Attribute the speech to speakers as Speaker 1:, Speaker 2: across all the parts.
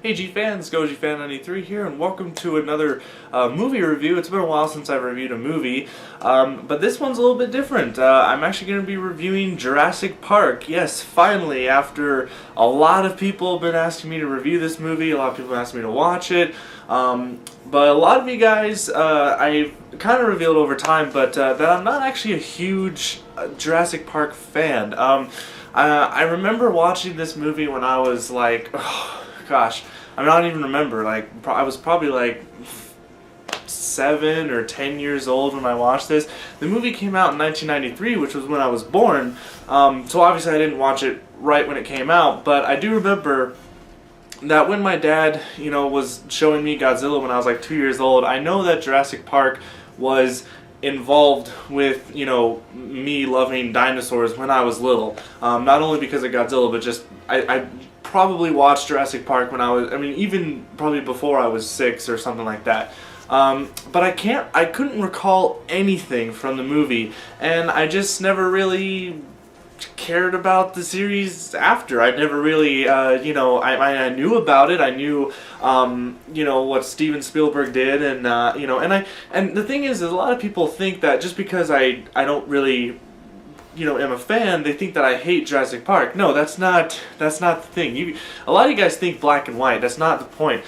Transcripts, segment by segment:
Speaker 1: Hey G-Fans, GojiFan93 here, and welcome to another movie review. It's been a while since I've reviewed a movie, but this one's a little bit different. I'm actually going to be reviewing Jurassic Park. Yes, finally, after a lot of people have been asking me to review this movie, a lot of people have asked me to watch it, but a lot of you guys, I've kind of revealed over time, but that I'm not actually a huge Jurassic Park fan. I remember watching this movie when I was like, gosh, I don't even remember. Like, I was probably like 7 or 10 years old when I watched this. The movie came out in 1993, which was when I was born. So obviously I didn't watch it right when it came out, but I do remember that when my dad, was showing me Godzilla when I was like 2 years old, I know that Jurassic Park was involved with, me loving dinosaurs when I was little. Not only because of Godzilla, but just, I probably watched Jurassic Park when I was, even probably before I was 6 or something like that. But I couldn't recall anything from the movie, and I just never really cared about the series after. I never really, I knew about it. I knew, what Steven Spielberg did, and and the thing is a lot of people think that just because I don't really, am a fan, they think that I hate Jurassic Park. No, that's not the thing. A lot of you guys think black and white. That's not the point.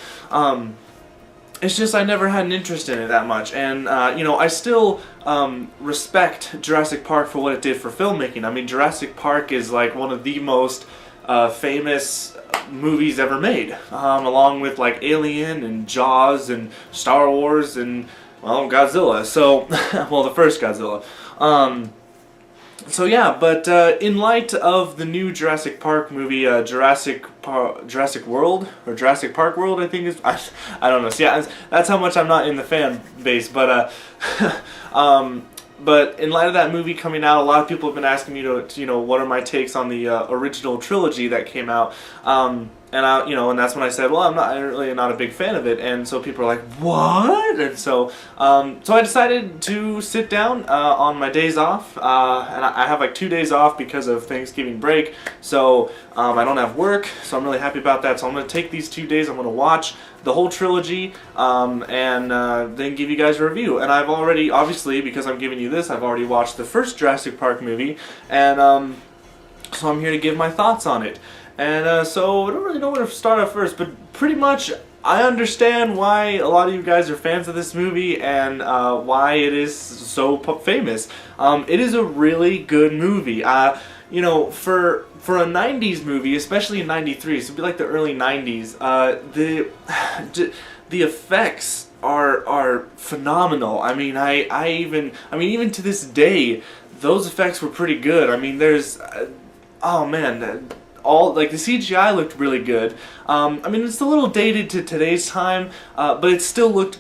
Speaker 1: It's just I never had an interest in it that much, and I still respect Jurassic Park for what it did for filmmaking. Jurassic Park is like one of the most famous movies ever made, along with like Alien and Jaws and Star Wars and, well, Godzilla. So, well, the first Godzilla. So yeah, but in light of the new Jurassic Park movie, Jurassic World, or Jurassic Park World, I think is, I don't know. So yeah, that's how much I'm not in the fan base, but but in light of that movie coming out, a lot of people have been asking me to what are my takes on the original trilogy that came out, and that's when I said, well, I'm really not a big fan of it, and so people are like, what? And so I decided to sit down on my days off, and I have like 2 days off because of Thanksgiving break, so I don't have work, so I'm really happy about that. So I'm going to take these 2 days, I'm going to watch the whole trilogy, and then give you guys a review. And I've already, obviously, because I'm giving you this, I've already watched the first Jurassic Park movie, and so I'm here to give my thoughts on it. And so I don't really know where to start at first, but pretty much I understand why a lot of you guys are fans of this movie and why it is so famous. It is a really good movie. For a 90s movie, especially in 93, so it'd be like the early 90s, the effects are phenomenal. Even to this day, those effects were pretty good. There's, oh man, the CGI looked really good. It's a little dated to today's time, but it still looked,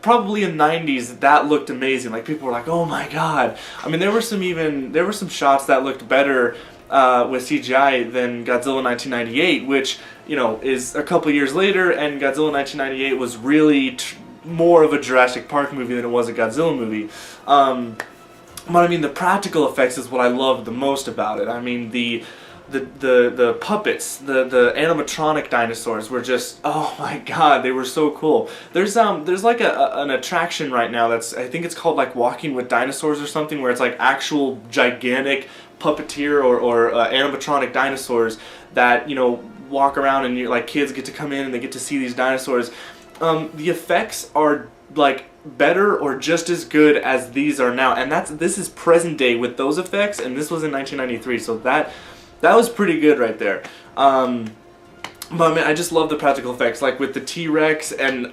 Speaker 1: probably in the 90s that looked amazing. Like, people were like, oh my god. There were some shots that looked better with CGI than Godzilla 1998, which, is a couple years later, and Godzilla 1998 was really more of a Jurassic Park movie than it was a Godzilla movie. But the practical effects is what I loved the most about it. The puppets, the animatronic dinosaurs were just, oh my god, they were so cool. There's like an attraction right now that's, I think it's called like Walking with Dinosaurs or something, where it's like actual gigantic puppeteer or animatronic dinosaurs that walk around, and like kids get to come in and they get to see these dinosaurs. The effects are like better or just as good as these are now, and this is present day with those effects, and this was in 1993, so that was pretty good right there. But I just love the practical effects, like with the T-Rex and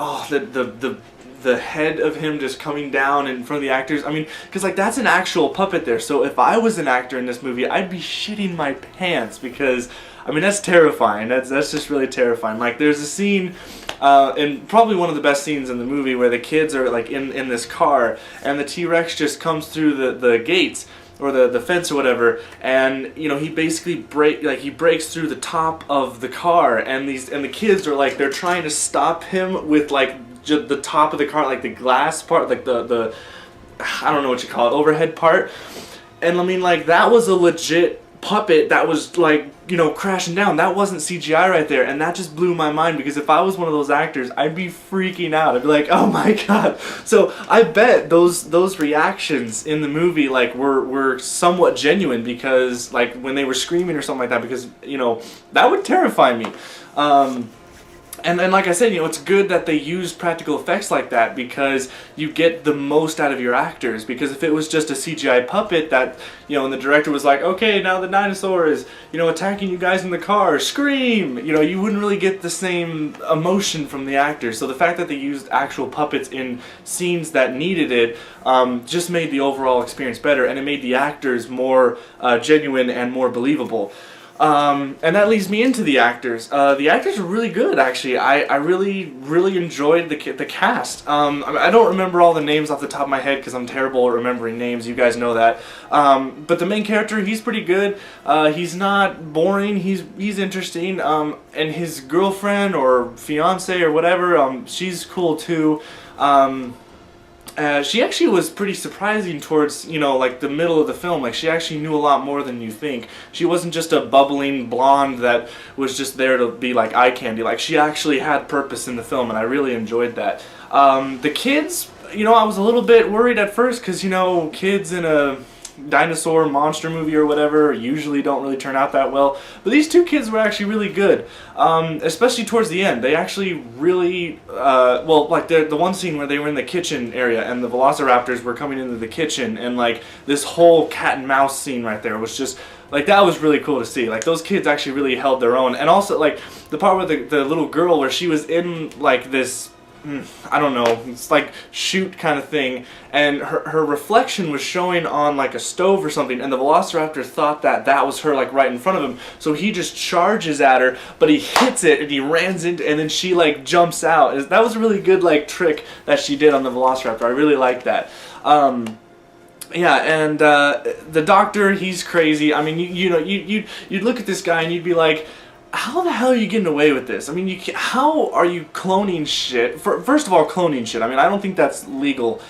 Speaker 1: the head of him just coming down in front of the actors. Because like that's an actual puppet there. So if I was an actor in this movie, I'd be shitting my pants, because that's terrifying. That's just really terrifying. Like, there's a scene, and probably one of the best scenes in the movie, where the kids are like in this car, and the T-Rex just comes through the gates, or the fence or whatever, and he basically breaks through the top of the car, and the kids are like, they're trying to stop him with like the top of the car, like the glass part, like the I don't know what you call it, overhead part, and like that was a legit puppet that was like, you know, crashing down. That wasn't CGI right there, and that just blew my mind, because if I was one of those actors, I'd be freaking out. I'd be like, oh my god. So I bet those reactions in the movie like were somewhat genuine, because like when they were screaming or something like that, because, you know, that would terrify me. And then, like I said, you know, it's good that they use practical effects like that, because you get the most out of your actors. Because if it was just a CGI puppet that, you know, and the director was like, okay, now the dinosaur is, you know, attacking you guys in the car, scream! You know, you wouldn't really get the same emotion from the actors. So the fact that they used actual puppets in scenes that needed it just made the overall experience better, and it made the actors more genuine and more believable. And that leads me into the actors. The actors are really good, actually. I really enjoyed the cast. I don't remember all the names off the top of my head because I'm terrible at remembering names. You guys know that. But the main character, he's pretty good. He's not boring. He's interesting. And his girlfriend or fiance or whatever, she's cool too. She actually was pretty surprising towards, you know, like the middle of the film. Like, she actually knew a lot more than you think. She wasn't just a bubbling blonde that was just there to be like eye candy. Like, she actually had purpose in the film, and I really enjoyed that. The kids, you know, I was a little bit worried at first, because, you know, kids in a dinosaur monster movie or whatever usually don't really turn out that well, but these two kids were actually really good, especially towards the end. They actually really well, like the one scene where they were in the kitchen area and the velociraptors were coming into the kitchen, and like this whole cat and mouse scene right there was just like, that was really cool to see. Like, those kids actually really held their own. And also like the part where the little girl, where she was in like this, I don't know, it's like chute kind of thing, and her reflection was showing on like a stove or something, and the velociraptor thought that was her, like right in front of him, so he just charges at her, but he hits it and he rams into, and then she like jumps out. That was a really good like trick that she did on the velociraptor. I really liked that. Yeah, and the doctor, he's crazy. I mean, you'd look at this guy and you'd be like, how the hell are you getting away with this? I mean, how are you cloning shit? First of all, cloning shit. I mean, I don't think that's legal.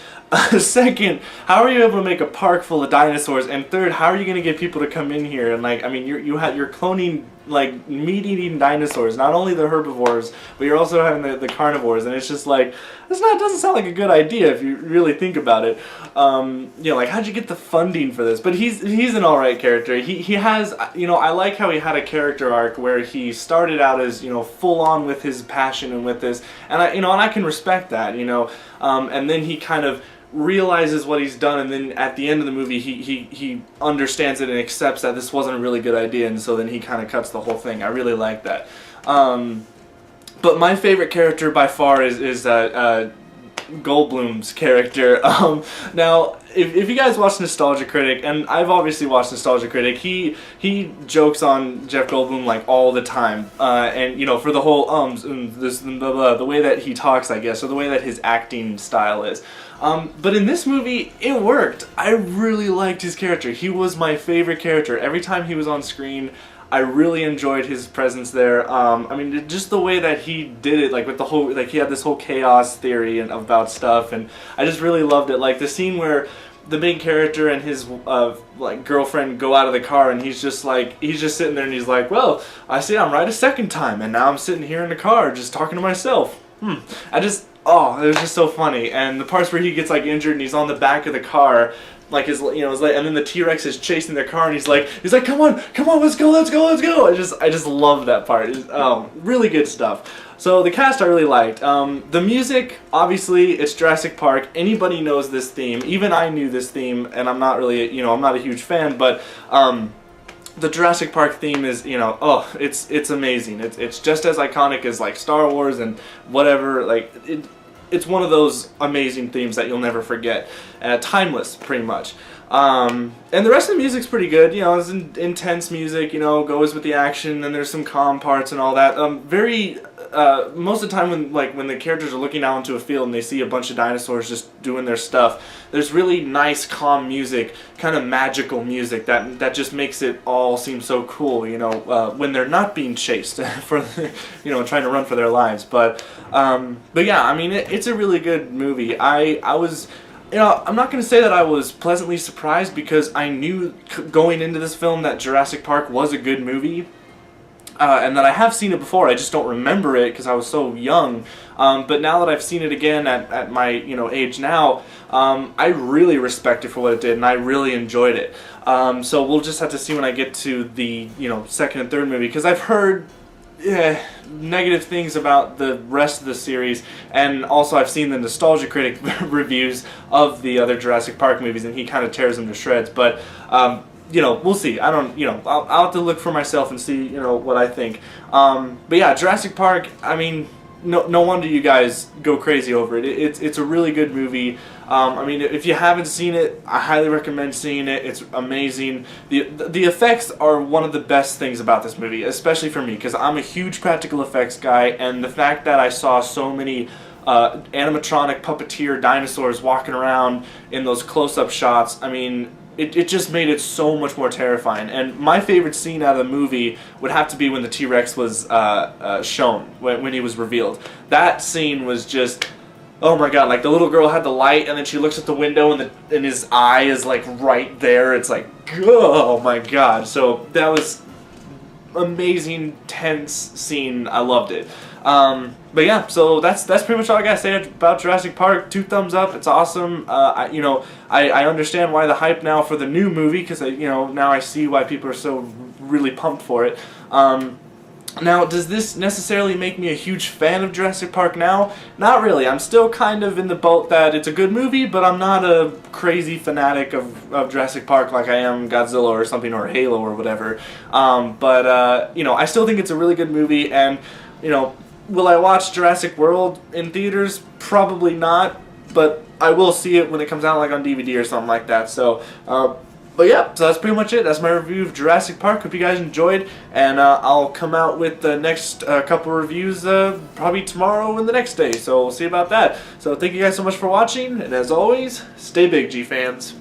Speaker 1: Second, how are you able to make a park full of dinosaurs? And third, how are you going to get people to come in here? And like, I mean, you're cloning like meat-eating dinosaurs, not only the herbivores, but you're also having the carnivores, and it's just like, it doesn't sound like a good idea if you really think about it. You know, like, how'd you get the funding for this? But he's an alright character. He has, you know, I like how he had a character arc where he started out as, you know, full on with his passion and with this, and I can respect that, you know, and then he kind of realizes what he's done, and then at the end of the movie he understands it and accepts that this wasn't a really good idea, and so then he kind of cuts the whole thing. I really like that. But my favorite character by far is Goldblum's character. Now, if you guys watch Nostalgia Critic, and I've obviously watched Nostalgia Critic, he jokes on Jeff Goldblum like all the time, and you know, for the whole and this and blah blah, the way that he talks, I guess, or the way that his acting style is. But in this movie, it worked. I really liked his character. He was my favorite character. Every time he was on screen, I really enjoyed his presence there. I mean, just the way that he did it, like with the whole, like he had this whole chaos theory and about stuff, and I just really loved it. Like the scene where the main character and his like girlfriend go out of the car, and he's just sitting there, and he's like, well, I see I'm right a second time, and now I'm sitting here in the car just talking to myself. Oh, it was just so funny. And the parts where he gets like injured and he's on the back of the car, like his, you know, it's like, and then the T-Rex is chasing their car, and he's like, come on, let's go. I just love that part. Really good stuff. So the cast I really liked. The music, obviously, it's Jurassic Park. Anybody knows this theme. Even I knew this theme, and I'm not really, you know, I'm not a huge fan, but the Jurassic Park theme is, you know, it's amazing. It's just as iconic as like Star Wars and whatever. Like it's one of those amazing themes that you'll never forget. Timeless, pretty much. And the rest of the music's pretty good. You know, it's intense music. You know, goes with the action, and there's some calm parts and all that. Most of the time when the characters are looking out into a field and they see a bunch of dinosaurs just doing their stuff, there's really nice, calm music, kind of magical music that just makes it all seem so cool, you know, when they're not being chased for, you know, trying to run for their lives. But yeah, I mean, it's a really good movie. you know, I'm not going to say that I was pleasantly surprised, because I knew going into this film that Jurassic Park was a good movie. And that I have seen it before, I just don't remember it because I was so young. But now that I've seen it again at my age now, I really respect it for what it did, and I really enjoyed it. So we'll just have to see when I get to the second and third movie, because I've heard negative things about the rest of the series, and also I've seen the Nostalgia Critic reviews of the other Jurassic Park movies, and he kind of tears them to shreds. But we'll see. I don't, I'll have to look for myself and see, what I think. But yeah, Jurassic Park, I mean, no wonder you guys go crazy over it. It's a really good movie. I mean, if you haven't seen it, I highly recommend seeing it. It's amazing. The effects are one of the best things about this movie, especially for me, because I'm a huge practical effects guy, and the fact that I saw so many animatronic puppeteer dinosaurs walking around in those close-up shots, I mean, it just made it so much more terrifying. And my favorite scene out of the movie would have to be when the T-Rex was shown, when he was revealed. That scene was just, oh my god, like the little girl had the light, and then she looks at the window, and his eye is like right there. It's like, oh my god. So that was amazing, tense scene. I loved it. But yeah, so that's pretty much all I gotta say about Jurassic Park. 2 thumbs up. It's awesome. I understand why the hype now for the new movie, because now I see why people are so really pumped for it. Now, does this necessarily make me a huge fan of Jurassic Park now? Not really. I'm still kind of in the boat that it's a good movie, but I'm not a crazy fanatic of Jurassic Park like I am Godzilla or something, or Halo or whatever. I still think it's a really good movie, and, will I watch Jurassic World in theaters? Probably not, but I will see it when it comes out, like on DVD or something like that. So, but yeah, so that's pretty much it. That's my review of Jurassic Park. Hope you guys enjoyed, and I'll come out with the next couple reviews probably tomorrow and the next day, so we'll see about that. So thank you guys so much for watching, and as always, stay big, G-fans.